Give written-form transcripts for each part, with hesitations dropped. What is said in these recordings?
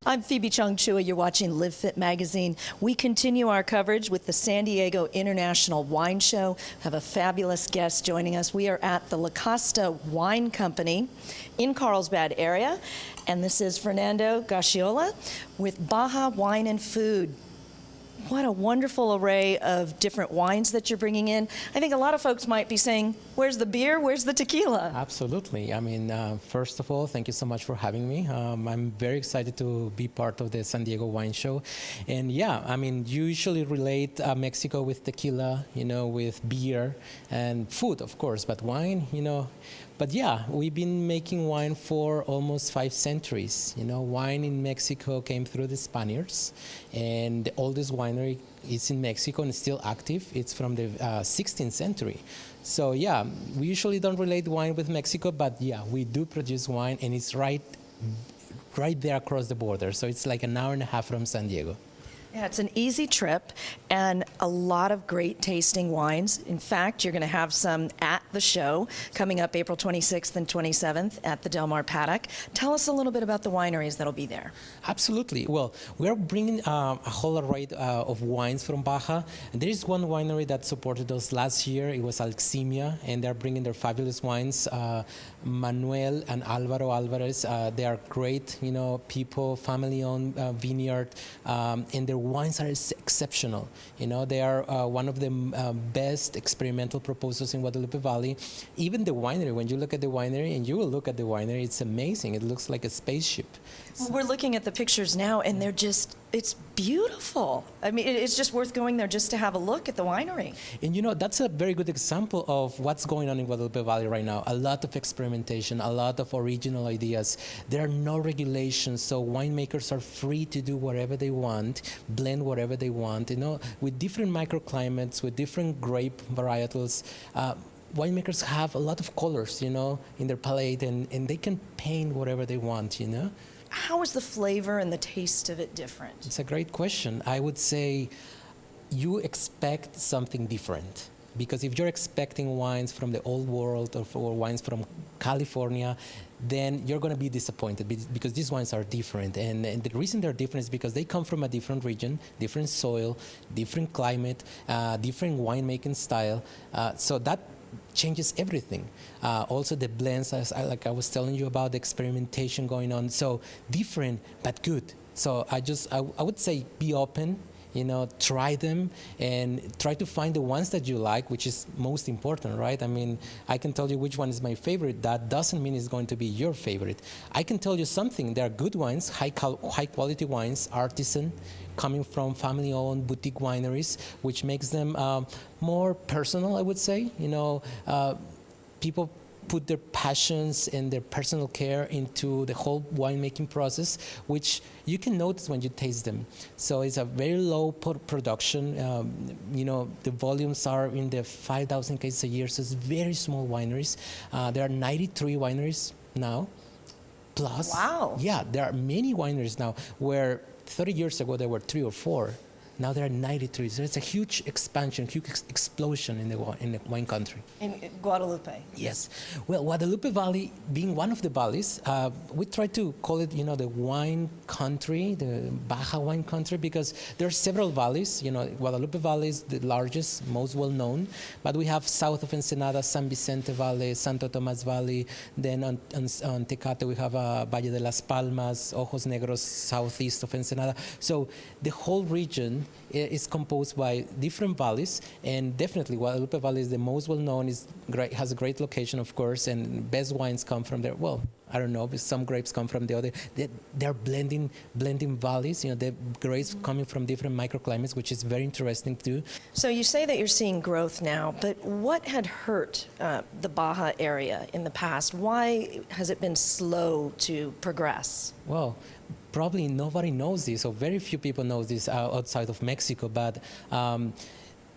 I'm Phoebe Chung-Chua. You're watching Live Fit Magazine. We continue our coverage with the San Diego International Wine Show. We have a fabulous guest joining us. We are at the La Costa Wine Company in Carlsbad area, and this is Fernando Gacciola with Baja Wine and Food. What a wonderful array of different wines that you're bringing in. I think a lot of folks might be saying, where's the beer? Where's the tequila? Absolutely. I mean, first of all, thank you so much for having me. I'm very excited to be part of the San Diego Wine Show. And yeah, I mean, you usually relate Mexico with tequila, with beer and food, of course, but wine, But yeah, we've been making wine for almost 5 centuries. Wine in Mexico came through the Spaniards, and the oldest winery is in Mexico and still active. It's from the 16th century. So yeah, we usually don't relate wine with Mexico, but yeah, we do produce wine, and it's right there across the border. So it's like an hour and a half from San Diego. Yeah, it's an easy trip and a lot of great tasting wines. In fact, you're going to have some at the show coming up April 26th and 27th at the Mar Paddock. Tell us a little bit about the wineries that'll be there. Absolutely. Well, we're bringing a whole array of wines from Baja. And there is one winery that supported us last year. It was Alximia, and they're bringing their fabulous wines. Manuel and Alvaro Alvarez, they are great, people, family-owned vineyard, and their wines are exceptional. They are one of the best experimental proposals in Guadalupe Valley. Even the winery, when you look at the winery, and you will look at the winery, it's amazing. It looks like a spaceship. Well, we're looking at the pictures now, and it's beautiful. I mean, it's just worth going there just to have a look at the winery. And that's a very good example of what's going on in Guadalupe Valley right now. A lot of experimentation, a lot of original ideas. There are no regulations, so winemakers are free to do whatever they want, blend whatever they want. With different microclimates, with different grape varietals. Winemakers have a lot of colors, in their palette, and they can paint whatever they want, How is the flavor and the taste of it different? It's a great question. I would say you expect something different. Because if you're expecting wines from the old world or wines from California, then you're going to be disappointed because these wines are different. And the reason they're different is because they come from a different region, different soil, different climate, different winemaking style. So that changes everything. Also the blends, like I was telling you about, the experimentation going on. So different, but good. So I would say be open, try them and try to find the ones that you like, which is most important, right? I mean, I can tell you which one is my favorite. That doesn't mean it's going to be your favorite. I can tell you something. There are good wines, high quality wines, artisan, coming from family-owned boutique wineries, which makes them more personal, I would say. People put their passions and their personal care into the whole winemaking process, which you can notice when you taste them. So it's a very low production. The volumes are in the 5,000 cases a year, so it's very small wineries. There are 93 wineries now, plus. Wow. Yeah, there are many wineries now where 30 years ago there were 3 or 4. Now there are 93. So it's a huge expansion, huge explosion in the wine country. In Guadalupe? Yes. Well, Guadalupe Valley, being one of the valleys, we try to call it, the wine country, the Baja wine country, because there are several valleys. Guadalupe Valley is the largest, most well-known, but we have south of Ensenada, San Vicente Valley, Santo Tomas Valley. Then on Tecate, we have Valle de las Palmas, Ojos Negros, southeast of Ensenada. So the whole region is composed by different valleys, and definitely Guadalupe Valley is the most well-known. Is great, has a great location, of course, and best wines come from there. Well, I don't know, but some grapes come from the other. They're blending valleys. The grapes coming from different microclimates, which is very interesting too. So you say that you're seeing growth now, but what had hurt the Baja area in the past? Why has it been slow to progress? Well, probably nobody knows this, or very few people know this outside of Mexico, but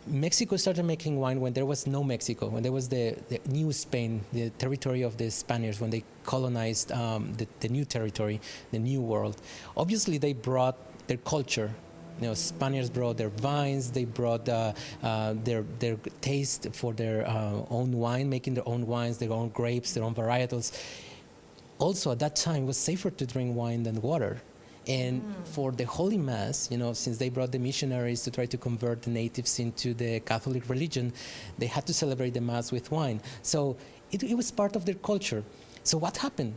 Mexico started making wine when there was no Mexico, when there was the new Spain, the territory of the Spaniards, when they colonized the new territory, the new world. Obviously, they brought their culture. Spaniards brought their vines, they brought their taste for their own wine, making their own wines, their own grapes, their own varietals. Also, at that time, it was safer to drink wine than water. And for the Holy Mass, since they brought the missionaries to try to convert the natives into the Catholic religion, they had to celebrate the Mass with wine. So it was part of their culture. So what happened?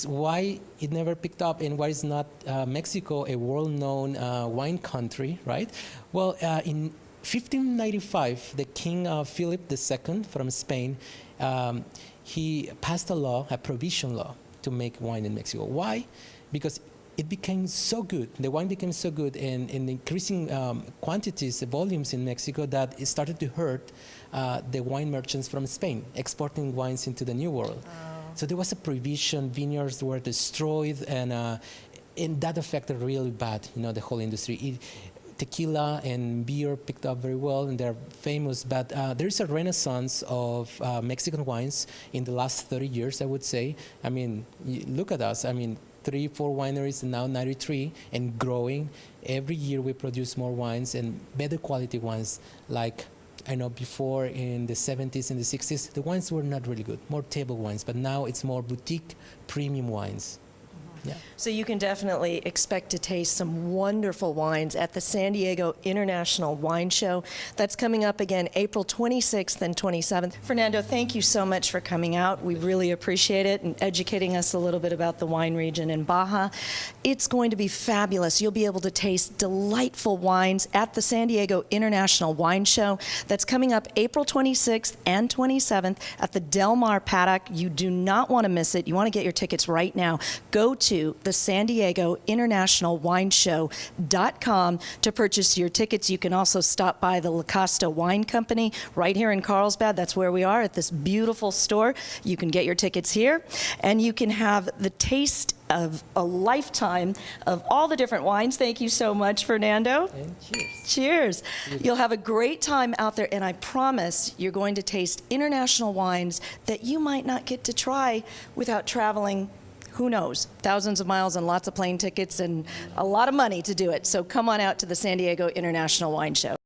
Why it never picked up, and why is not Mexico a world-known wine country, right? Well, in 1595, the King Philip II from Spain, he passed a prohibition law to make wine in Mexico. Why? Because it became so good, the wine became so good and increasing quantities, volumes in Mexico, that it started to hurt the wine merchants from Spain, exporting wines into the New World. So there was a prohibition, vineyards were destroyed, and that affected really bad, the whole industry. Tequila and beer picked up very well, and they're famous, but there is a renaissance of Mexican wines in the last 30 years, I would say. I mean, look at us. I mean, 3, 4 wineries, and now 93, and growing. Every year we produce more wines and better quality wines. Like, I know before in the 70s and the 60s, the wines were not really good, more table wines, but now it's more boutique premium wines. Yeah. So you can definitely expect to taste some wonderful wines at the San Diego International Wine Show. That's coming up again April 26th and 27th. Fernando, thank you so much for coming out. We really appreciate it and educating us a little bit about the wine region in Baja. It's going to be fabulous. You'll be able to taste delightful wines at the San Diego International Wine Show. That's coming up April 26th and 27th at the Mar Paddock. You do not want to miss it. You want to get your tickets right now. Go to the San Diego International Wine Show.com to purchase your tickets. You can also stop by the La Costa Wine Company right here in Carlsbad. That's where we are at this beautiful store. You can get your tickets here, and you can have the taste of a lifetime of all the different wines. Thank you so much, Fernando. And cheers. Cheers. You'll have a great time out there, and I promise you're going to taste international wines that you might not get to try without traveling, who knows, thousands of miles and lots of plane tickets and a lot of money to do it. So come on out to the San Diego International Wine Show.